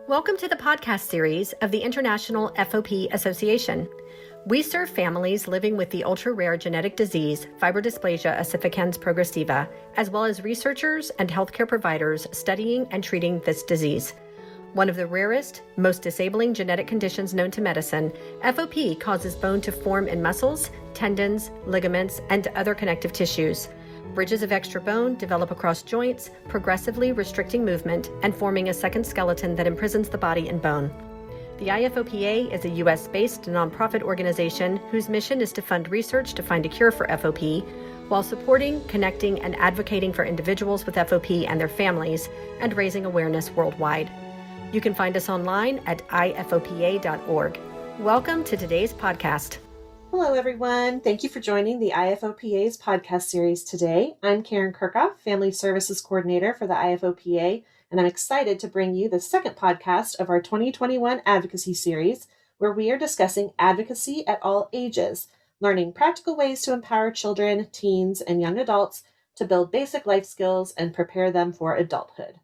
Welcome to the podcast series of the International FOP Association. We serve families living with the ultra-rare genetic disease fibrodysplasia ossificans progressiva, as well as researchers and healthcare providers studying and treating this disease. One of the rarest, most disabling genetic conditions known to medicine, FOP causes bone to form in muscles, tendons, ligaments, and other connective tissues. Bridges of extra bone develop across joints, progressively restricting movement and forming a second skeleton that imprisons the body in bone. The IFOPA is a U.S.-based nonprofit organization whose mission is to fund research to find a cure for FOP, while supporting, connecting, and advocating for individuals with FOP and their families, and raising awareness worldwide. You can find us online at ifopa.org. Welcome to today's podcast. Hello, everyone. Thank you for joining the IFOPA's podcast series today. I'm Karen Kirchhoff, Family Services Coordinator for the IFOPA, and I'm excited to bring you the second podcast of our 2021 Advocacy Series, where we are discussing advocacy at all ages, learning practical ways to empower children, teens, and young adults to build basic life skills and prepare them for adulthood.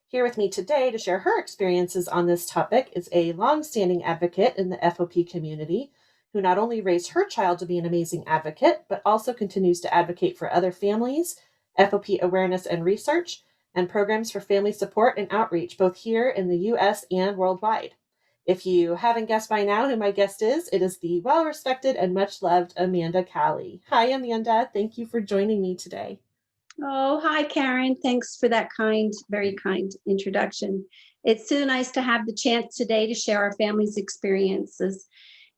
Here with me today to share her experiences on this topic is a longstanding advocate in the FOP community, who not only raised her child to be an amazing advocate, but also continues to advocate for other families, FOP awareness and research, and programs for family support and outreach, both here in the U.S. and worldwide. If you haven't guessed by now who my guest is, it is the well-respected and much-loved Amanda Cali. Hi, Amanda. Thank you for joining me today. Oh, hi, Karen. Thanks for that very kind introduction. It's so nice to have the chance today to share our family's experiences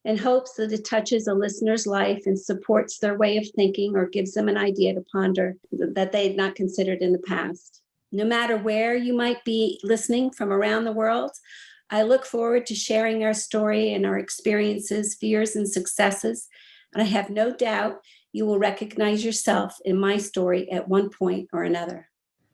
in hopes that it touches a listener's life and supports their way of thinking or gives them an idea to ponder that they had not considered in the past. No matter where you might be listening from around the world, I look forward to sharing our story and our experiences, fears, and successes. And I have no doubt you will recognize yourself in my story at one point or another.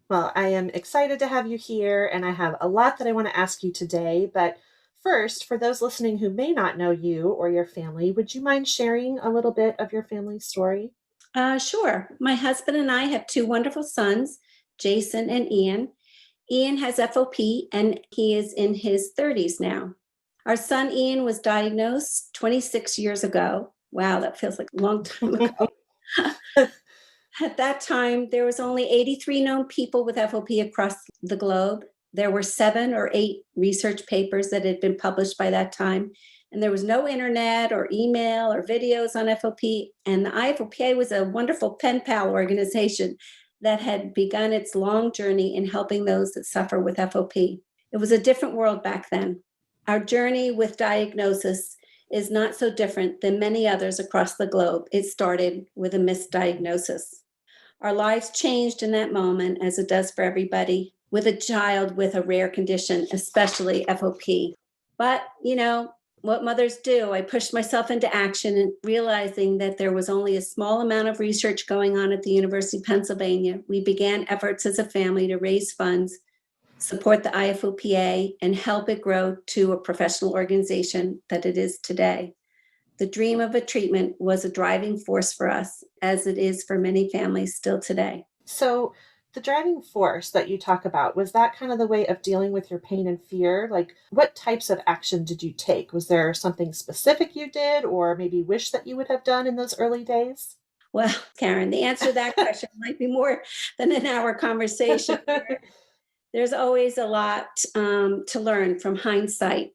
Well, I am excited to have you here, and I have a lot that I want to ask you today, but first, for those listening who may not know you or your family, would you mind sharing a little bit of your family's story? Sure. My husband and I have two wonderful sons, Jason and Ian. Ian has FOP, and he is in his 30s now. Our son Ian was diagnosed 26 years ago. Wow, that feels like a long time ago. At that time, there was only 83 known people with FOP across the globe. There were 7 or 8 research papers that had been published by that time, and there was no internet or email or videos on FOP, and the IFOPA was a wonderful pen pal organization that had begun its long journey in helping those that suffer with FOP. It was a different world back then. Our journey with diagnosis is not so different than many others across the globe. It started with a misdiagnosis. Our lives changed in that moment, as it does for everybody with a child with a rare condition, especially FOP. But, you know, what mothers do, I pushed myself into action and realizing that there was only a small amount of research going on at the University of Pennsylvania. We began efforts as a family to raise funds, support the IFOPA, and help it grow to a professional organization that it is today. The dream of a treatment was a driving force for us, as it is for many families still today. So the driving force that you talk about, was that kind of the way of dealing with your pain and fear? Like, what types of action did you take? Was there something specific you did or maybe wish that you would have done in those early days? Well, Karen, the answer to that question might be more than an hour conversation. There's always a lot to learn from hindsight.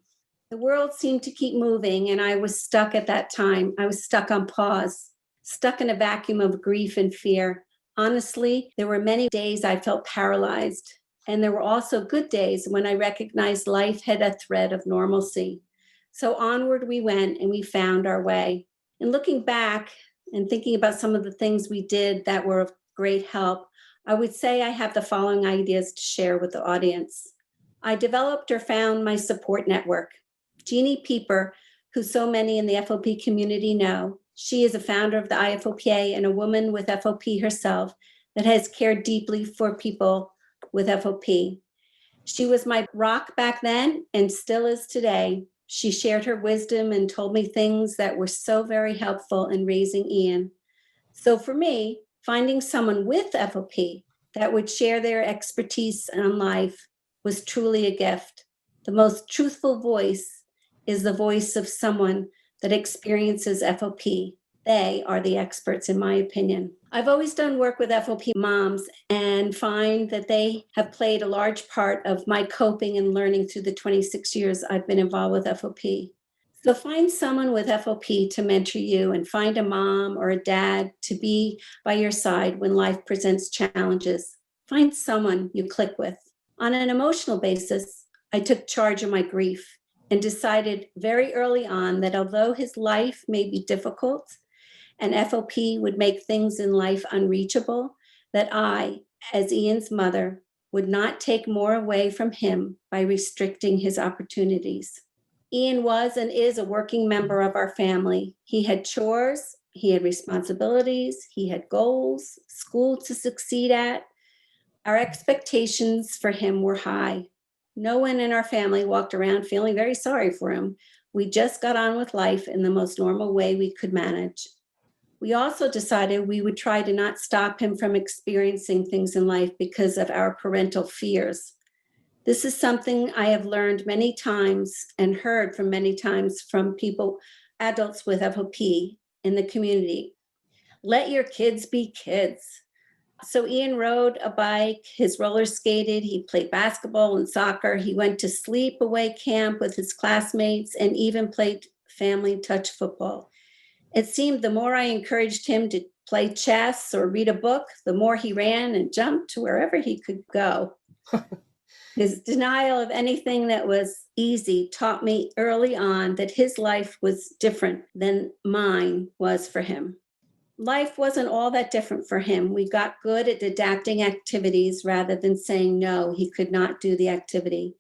The world seemed to keep moving, and I was stuck at that time. I was stuck on pause, stuck in a vacuum of grief and fear. Honestly, there were many days I felt paralyzed, and there were also good days when I recognized life had a thread of normalcy. So onward we went, and we found our way. And looking back and thinking about some of the things we did that were of great help, I would say I have the following ideas to share with the audience. I developed or found my support network. Jeannie Pieper, who so many in the FOP community know, she is a founder of the IFOPA and a woman with FOP herself that has cared deeply for people with FOP. She was my rock back then and still is today. She shared her wisdom and told me things that were so very helpful in raising Ian. So for me, finding someone with FOP that would share their expertise on life was truly a gift. The most truthful voice is the voice of someone that experiences FOP. They are the experts, in my opinion. I've always done work with FOP moms and find that they have played a large part of my coping and learning through the 26 years I've been involved with FOP. So find someone with FOP to mentor you, and find a mom or a dad to be by your side when life presents challenges. Find someone you click with. On an emotional basis, I took charge of my grief and decided very early on that although his life may be difficult and FOP would make things in life unreachable, that I, as Ian's mother, would not take more away from him by restricting his opportunities. Ian was and is a working member of our family. He had chores, he had responsibilities, he had goals, school to succeed at. Our expectations for him were high. No one in our family walked around feeling very sorry for him. We just got on with life in the most normal way we could manage. We also decided we would try to not stop him from experiencing things in life because of our parental fears. This is something I have learned many times and heard from many times from people, adults with FOP in the community. Let your kids be kids. So Ian rode a bike, his roller skated, he played basketball and soccer. He went to sleepaway camp with his classmates and even played family touch football. It seemed the more I encouraged him to play chess or read a book, the more he ran and jumped to wherever he could go. His denial of anything that was easy taught me early on that his life was different than mine was for him. Life wasn't all that different for him. We got good at adapting activities rather than saying no, he could not do the activity.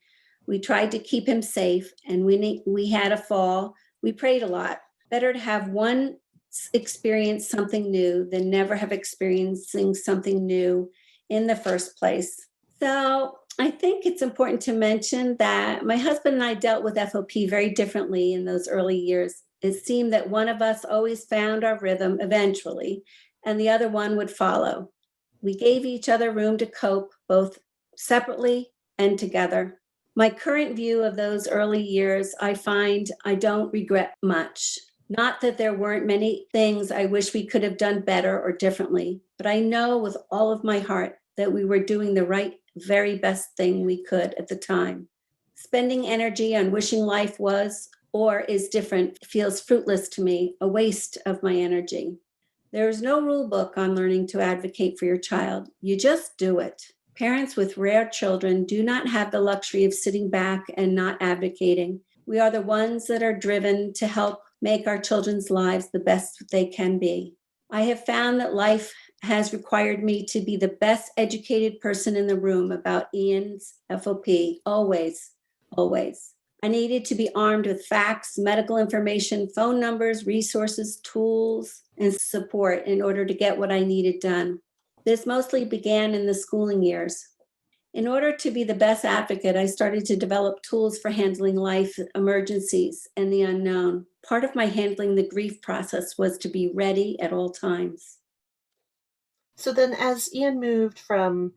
We tried to keep him safe, and when we had a fall, we prayed a lot. Better to have one experience something new than never have experiencing something new in the first place. So I think it's important to mention that my husband and I dealt with FOP very differently in those early years. It seemed that one of us always found our rhythm eventually, and the other one would follow. We gave each other room to cope, both separately and together. My current view of those early years, I find I don't regret much. Not that there weren't many things I wish we could have done better or differently, but I know with all of my heart that we were doing the right, very best thing we could at the time. Spending energy on wishing life was or is different feels fruitless to me, a waste of my energy. There is no rule book on learning to advocate for your child. You just do it. Parents with rare children do not have the luxury of sitting back and not advocating. We are the ones that are driven to help make our children's lives the best they can be. I have found that life has required me to be the best educated person in the room about Ian's FOP, always, always. I needed to be armed with facts, medical information, phone numbers, resources, tools, and support in order to get what I needed done. This mostly began in the schooling years. In order to be the best advocate, I started to develop tools for handling life emergencies and the unknown. Part of my handling the grief process was to be ready at all times. So then as Ian moved from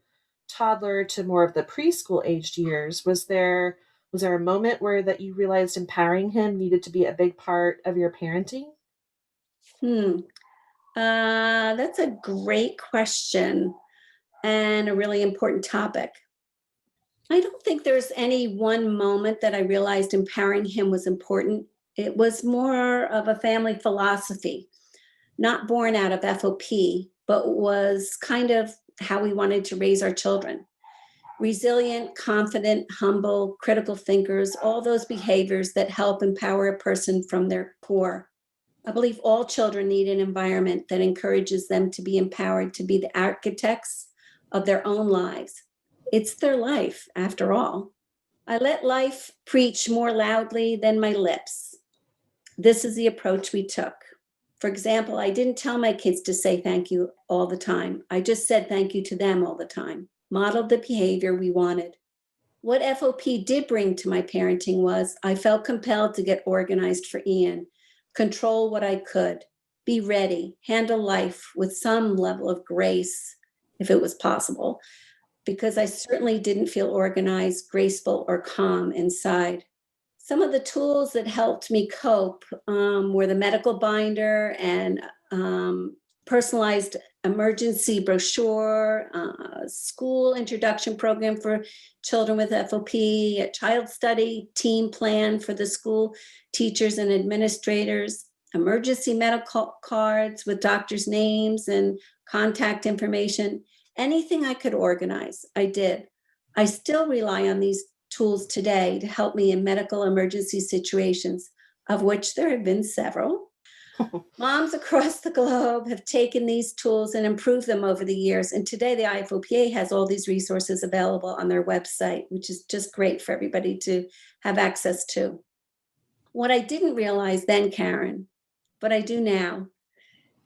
toddler to more of the preschool aged years, was there a moment where that you realized empowering him needed to be a big part of your parenting? That's a great question and a really important topic. I don't think there's any one moment that I realized empowering him was important. It was more of a family philosophy, not born out of FOP, but was kind of how we wanted to raise our children. Resilient, confident, humble, critical thinkers, all those behaviors that help empower a person from their core. I believe all children need an environment that encourages them to be empowered to be the architects of their own lives. It's their life, after all. I let life preach more loudly than my lips. This is the approach we took. For example, I didn't tell my kids to say thank you all the time. I just said thank you to them all the time, modeled the behavior we wanted. What FOP did bring to my parenting was I felt compelled to get organized for Ian, control what I could, be ready, handle life with some level of grace, if it was possible, because I certainly didn't feel organized, graceful, or calm inside. Some of the tools that helped me cope were the medical binder and personalized emergency brochure, school introduction program for children with FOP, a child study team plan for the school teachers and administrators, emergency medical cards with doctors' names and contact information. Anything I could organize, I did. I still rely on these tools today to help me in medical emergency situations, of which there have been several. Moms across the globe have taken these tools and improved them over the years. And today the IFOPA has all these resources available on their website, which is just great for everybody to have access to. What I didn't realize then, Karen, but I do now,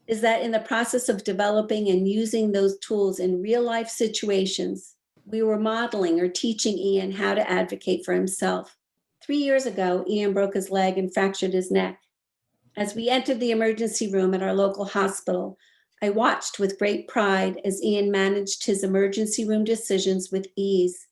is that in the process of developing and using those tools in real life situations, we were modeling or teaching Ian how to advocate for himself. 3 years ago, Ian broke his leg and fractured his neck. As we entered the emergency room at our local hospital, I watched with great pride as Ian managed his emergency room decisions with ease.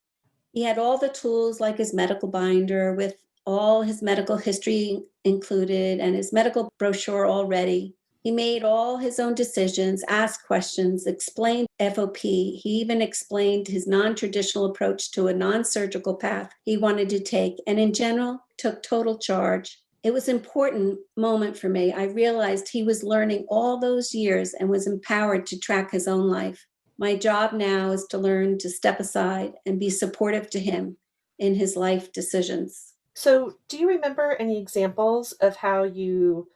He had all the tools like his medical binder with all his medical history included and his medical brochure all ready. He made all his own decisions, asked questions, explained FOP. He even explained his non-traditional approach to a non-surgical path he wanted to take, and in general, took total charge. It was an important moment for me. I realized he was learning all those years and was empowered to track his own life. My job now is to learn to step aside and be supportive to him in his life decisions. So, do you remember any examples of how you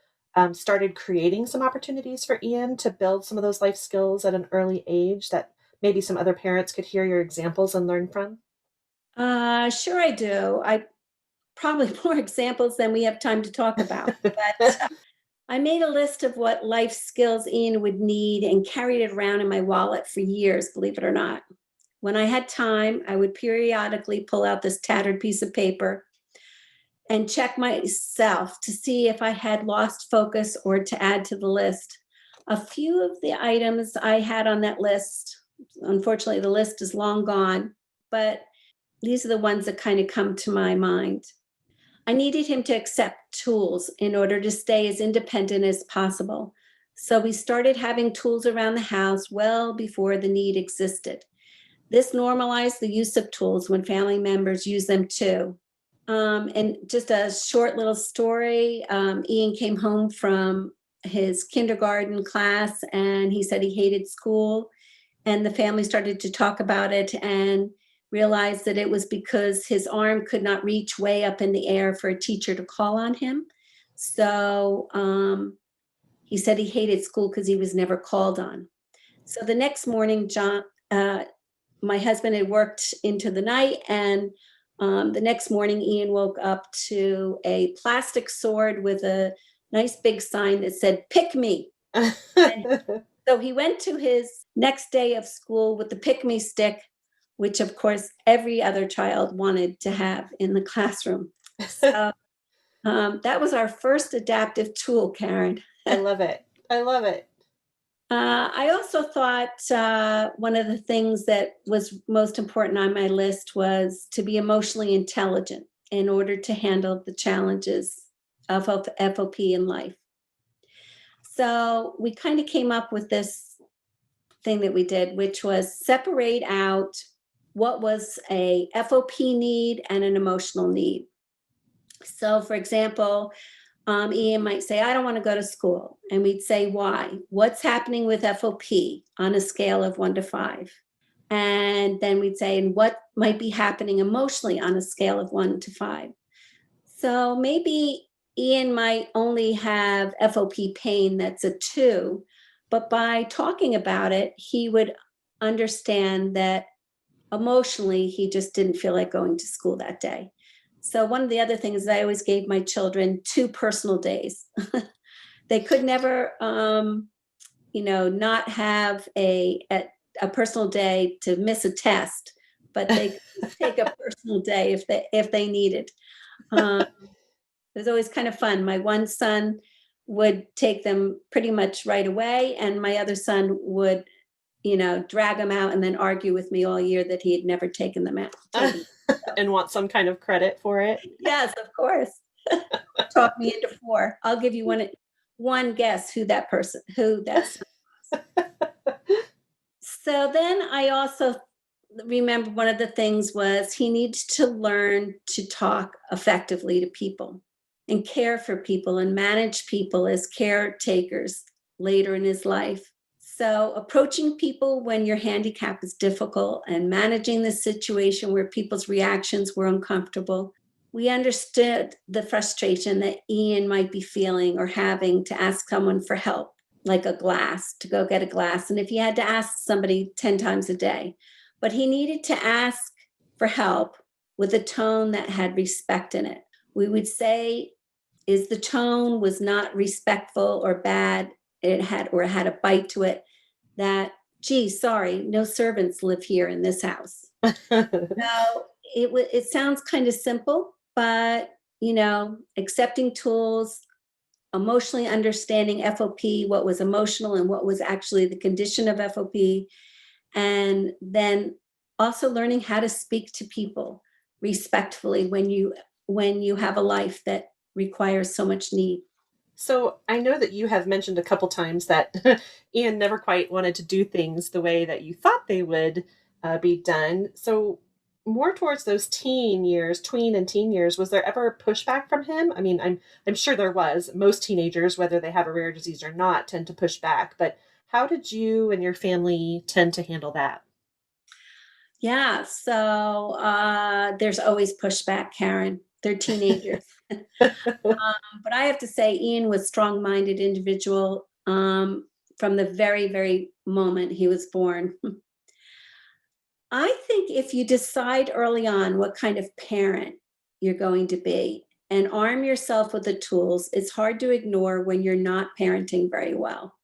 started creating some opportunities for Ian to build some of those life skills at an early age that maybe some other parents could hear your examples and learn from? Sure, I do. I probably more examples than we have time to talk about. But I made a list of what life skills Ian would need and carried it around in my wallet for years, believe it or not. When I had time, I would periodically pull out this tattered piece of paper and check myself to see if I had lost focus or to add to the list. A few of the items I had on that list, unfortunately, the list is long gone, but these are the ones that kind of come to my mind. I needed him to accept tools in order to stay as independent as possible. So we started having tools around the house well before the need existed. This normalized the use of tools when family members use them too. And just a short little story, Ian came home from his kindergarten class and he said he hated school. And the family started to talk about it and realized that it was because his arm could not reach way up in the air for a teacher to call on him. So he said he hated school because he was never called on. So the next morning, my husband had worked into the night, and the next morning, Ian woke up to a plastic sword with a nice big sign that said, "Pick me." So he went to his next day of school with the pick me stick, which of course every other child wanted to have in the classroom. So that was our first adaptive tool, Karen. I love it. I love it. I also thought one of the things that was most important on my list was to be emotionally intelligent in order to handle the challenges of FOP in life. So we kind of came up with this thing that we did, which was separate out what was a FOP need and an emotional need. So for example, Ian might say, "I don't want to go to school." And we'd say, "Why? What's happening with FOP on a scale of 1 to 5? And then we'd say, "And what might be happening emotionally on a scale of 1 to 5? So maybe Ian might only have FOP pain that's a 2, but by talking about it, he would understand that emotionally, he just didn't feel like going to school that day. So one of the other things is I always gave my children 2 personal days. They could never, not have a personal day to miss a test, but they could take a personal day if they needed. It was always kind of fun. My one son would take them pretty much right away, and my other son would drag them out and then argue with me all year that he had never taken them out. And want some kind of credit for it. Yes, of course. Talk me into 4. I'll give you one guess who that son was. So then I also remember one of the things was he needs to learn to talk effectively to people and care for people and manage people as caretakers later in his life. So approaching people when your handicap is difficult and managing the situation where people's reactions were uncomfortable. We understood the frustration that Ian might be feeling or having to ask someone for help, like a glass, to go get a glass. And if he had to ask somebody 10 times a day, but he needed to ask for help with a tone that had respect in it. We would say, is the tone was not respectful or bad, it had a bite to it, that, gee, sorry, no servants live here in this house. So it sounds kind of simple, but, accepting tools, emotionally understanding FOP, what was emotional and what was actually the condition of FOP, and then also learning how to speak to people respectfully when you have a life that requires so much need. So I know that you have mentioned a couple times that Ian never quite wanted to do things the way that you thought they would be done. So more towards those tween and teen years, was there ever pushback from him? I mean, I'm sure there was. Most teenagers, whether they have a rare disease or not, tend to push back. But how did you and your family tend to handle that? Yeah, so there's always pushback, Karen. They're teenagers. But I have to say, Ian was a strong-minded individual from the very, very moment he was born. I think if you decide early on what kind of parent you're going to be and arm yourself with the tools, it's hard to ignore when you're not parenting very well.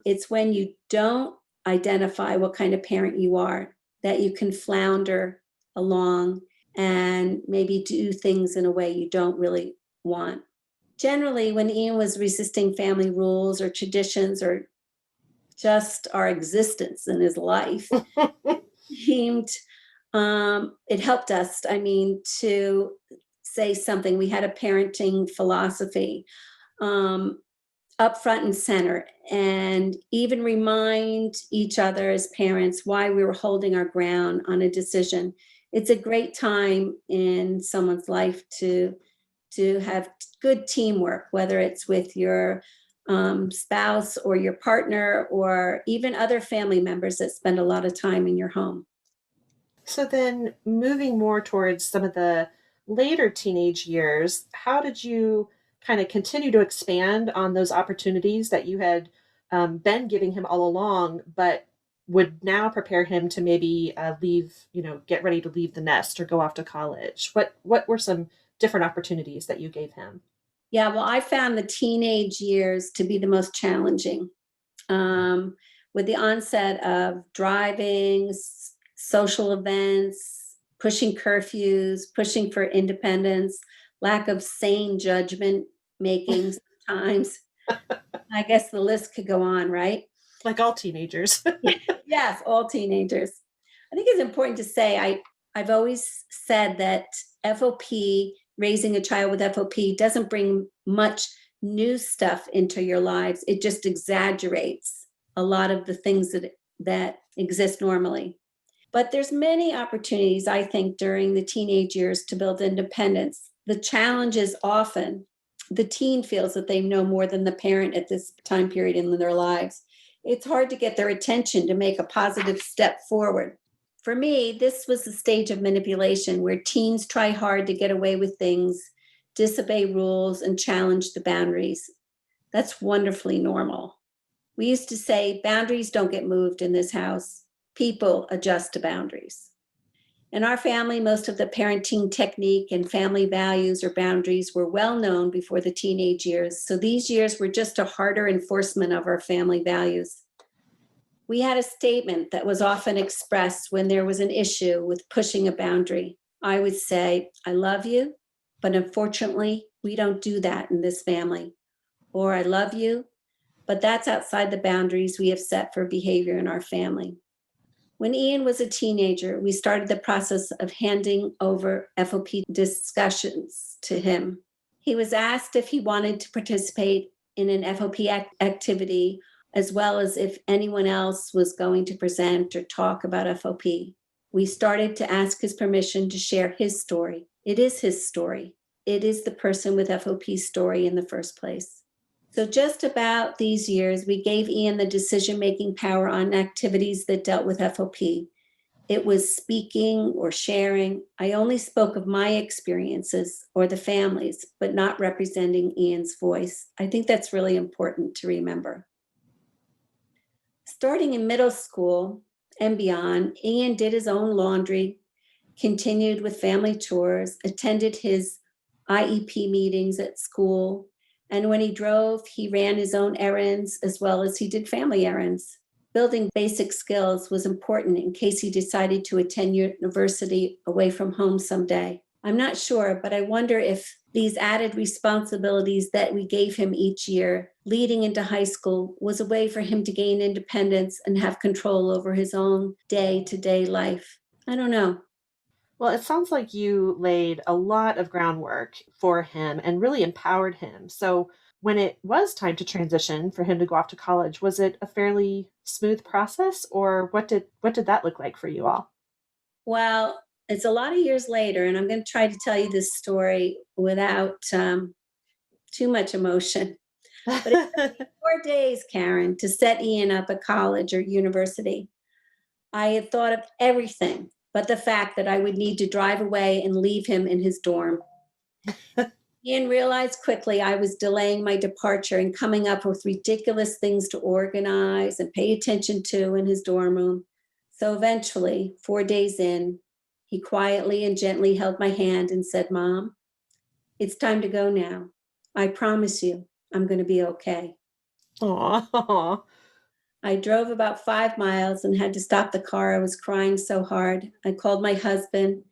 It's when you don't identify what kind of parent you are that you can flounder along and maybe do things in a way you don't really want. Generally, when Ian was resisting family rules or traditions or just our existence in his life, it helped us, to say something. We had a parenting philosophy, up front and center, and even remind each other as parents why we were holding our ground on a decision. It's a great time in someone's life to have good teamwork, whether it's with your spouse or your partner or even other family members that spend a lot of time in your home. So then moving more towards some of the later teenage years, how did you kind of continue to expand on those opportunities that you had been giving him all along, but would now prepare him to maybe leave, get ready to leave the nest or go off to college? What were some different opportunities that you gave him? Yeah, well, I found the teenage years to be the most challenging. With the onset of driving, social events, pushing curfews, pushing for independence, lack of sane judgment making sometimes. I guess the list could go on, right? Like all teenagers. Yes, all teenagers. I think it's important to say I've always said that FOP, raising a child with FOP, doesn't bring much new stuff into your lives. It just exaggerates a lot of the things that exist normally. But there's many opportunities, I think, during the teenage years to build independence. The challenge is often the teen feels that they know more than the parent at this time period in their lives. It's hard to get their attention to make a positive step forward. For me, this was the stage of manipulation where teens try hard to get away with things, disobey rules, and challenge the boundaries. That's wonderfully normal. We used to say, boundaries don't get moved in this house. People adjust to boundaries. In our family, most of the parenting technique and family values or boundaries were well known before the teenage years. So these years were just a harder enforcement of our family values. We had a statement that was often expressed when there was an issue with pushing a boundary. I would say, I love you, but unfortunately, we don't do that in this family. Or I love you, but that's outside the boundaries we have set for behavior in our family. When Ian was a teenager, we started the process of handing over FOP discussions to him. He was asked if he wanted to participate in an FOP activity, as well as if anyone else was going to present or talk about FOP. We started to ask his permission to share his story. It is his story. It is the person with FOP's story in the first place. So just about these years, we gave Ian the decision-making power on activities that dealt with FOP. It was speaking or sharing. I only spoke of my experiences or the family's, but not representing Ian's voice. I think that's really important to remember. Starting in middle school and beyond, Ian did his own laundry, continued with family chores, attended his IEP meetings at school, and when he drove, he ran his own errands as well as he did family errands. Building basic skills was important in case he decided to attend university away from home someday. I'm not sure, but I wonder if these added responsibilities that we gave him each year leading into high school was a way for him to gain independence and have control over his own day-to-day life. I don't know. Well, it sounds like you laid a lot of groundwork for him and really empowered him. So when it was time to transition for him to go off to college, was it a fairly smooth process, or what did that look like for you all? Well, it's a lot of years later, and I'm going to try to tell you this story without too much emotion. But it took me 4 days, Karen, to set Ian up at college or university. I had thought of everything but the fact that I would need to drive away and leave him in his dorm. Ian realized quickly I was delaying my departure and coming up with ridiculous things to organize and pay attention to in his dorm room. So eventually, 4 days in, he quietly and gently held my hand and said, "Mom, it's time to go now. I promise you, I'm going to be okay." Aww. I drove about 5 miles and had to stop the car. I was crying so hard. I called my husband,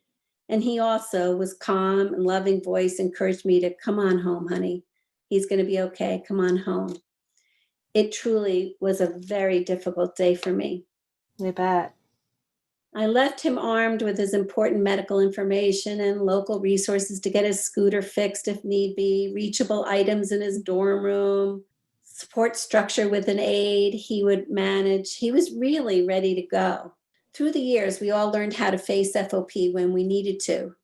and he also was calm and loving voice, encouraged me to come on home, honey. He's going to be okay. Come on home. It truly was a very difficult day for me. I bet. I left him armed with his important medical information and local resources to get his scooter fixed if need be, reachable items in his dorm room, support structure with an aide he would manage. He was really ready to go. Through the years, we all learned how to face FOP when we needed to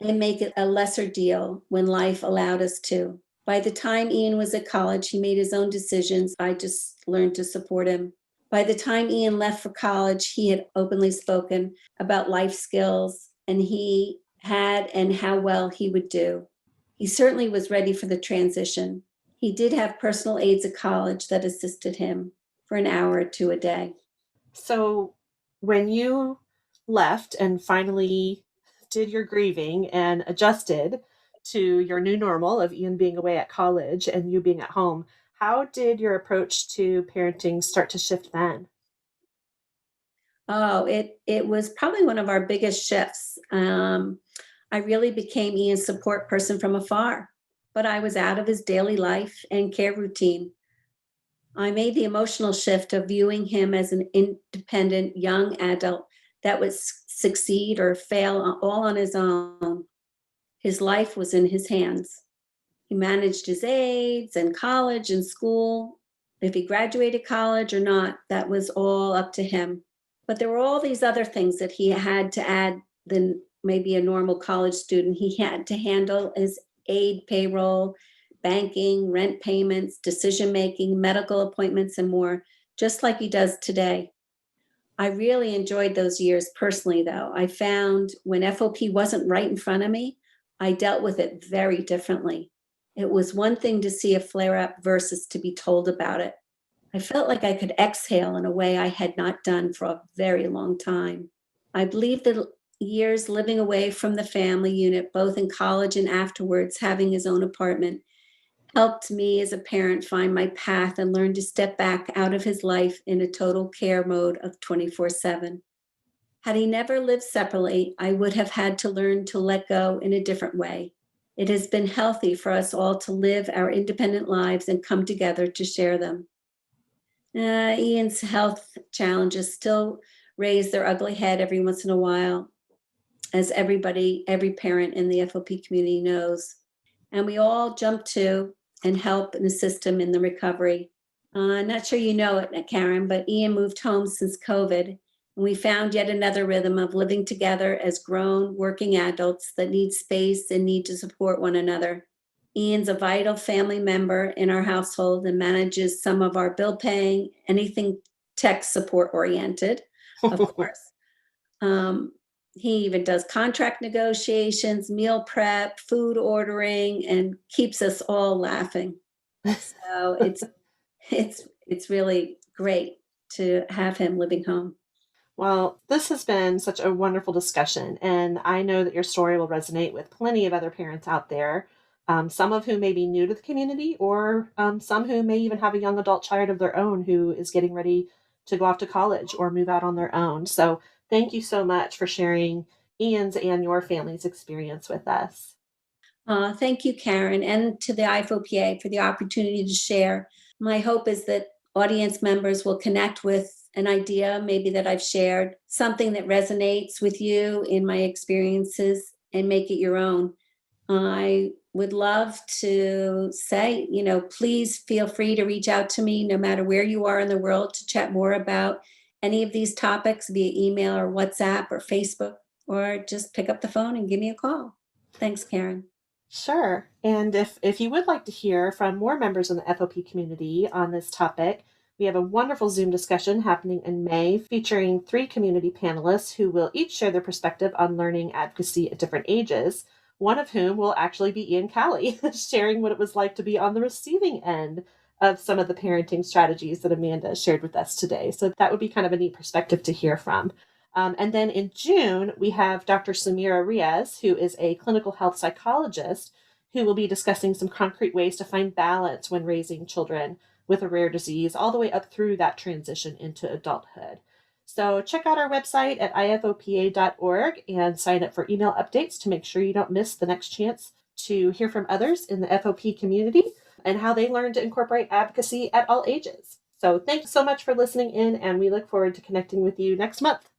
and make it a lesser deal when life allowed us to. By the time Ian was at college, he made his own decisions. I just learned to support him. By the time Ian left for college, he had openly spoken about life skills and how well he would do. He certainly was ready for the transition. He did have personal aides at college that assisted him for an hour or two a day. So when you left and finally did your grieving and adjusted to your new normal of Ian being away at college and you being at home, how did your approach to parenting start to shift then? Oh, it was probably one of our biggest shifts. I really became Ian's support person from afar, but I was out of his daily life and care routine. I made the emotional shift of viewing him as an independent young adult that would succeed or fail all on his own. His life was in his hands. He managed his aides and college and school. If he graduated college or not, that was all up to him. But there were all these other things that he had to add than maybe a normal college student. He had to handle his aide payroll, banking, rent payments, decision-making, medical appointments, and more, just like he does today. I really enjoyed those years personally, though. I found when FOP wasn't right in front of me, I dealt with it very differently. It was one thing to see a flare-up versus to be told about it. I felt like I could exhale in a way I had not done for a very long time. I believe that years living away from the family unit, both in college and afterwards, having his own apartment, helped me as a parent find my path and learn to step back out of his life in a total care mode of 24/7. Had he never lived separately, I would have had to learn to let go in a different way. It has been healthy for us all to live our independent lives and come together to share them. Ian's health challenges still raise their ugly head every once in a while, as every parent in the FOP community knows. And we all jump to and help and assist him in the recovery. I'm not sure you know it, Karen, but Ian moved home since COVID. And we found yet another rhythm of living together as grown working adults that need space and need to support one another. Ian's a vital family member in our household and manages some of our bill paying, anything tech support oriented, of course. He even does contract negotiations, meal prep, food ordering, and keeps us all laughing. So it's really great to have him living home. Well, this has been such a wonderful discussion, and I know that your story will resonate with plenty of other parents out there, some of whom may be new to the community, or some who may even have a young adult child of their own who is getting ready to go off to college or move out on their own. So thank you so much for sharing Ian's and your family's experience with us. Thank you, Karen, and to the IFOPA for the opportunity to share. My hope is that audience members will connect with an idea maybe that I've shared, something that resonates with you in my experiences, and make it your own. I would love to say, please feel free to reach out to me no matter where you are in the world to chat more about any of these topics via email or WhatsApp or Facebook, or just pick up the phone and give me a call. Thanks, Karen. Sure. And if you would like to hear from more members in the FOP community on this topic, we have a wonderful Zoom discussion happening in May featuring 3 community panelists who will each share their perspective on learning advocacy at different ages, one of whom will actually be Ian Cali, sharing what it was like to be on the receiving end of some of the parenting strategies that Amanda shared with us today. So that would be kind of a neat perspective to hear from. And then in June, we have Dr. Samira Riaz, who is a clinical health psychologist, who will be discussing some concrete ways to find balance when raising children with a rare disease, all the way up through that transition into adulthood. So check out our website at ifopa.org and sign up for email updates to make sure you don't miss the next chance to hear from others in the FOP community and how they learn to incorporate advocacy at all ages. So thanks so much for listening in, and we look forward to connecting with you next month.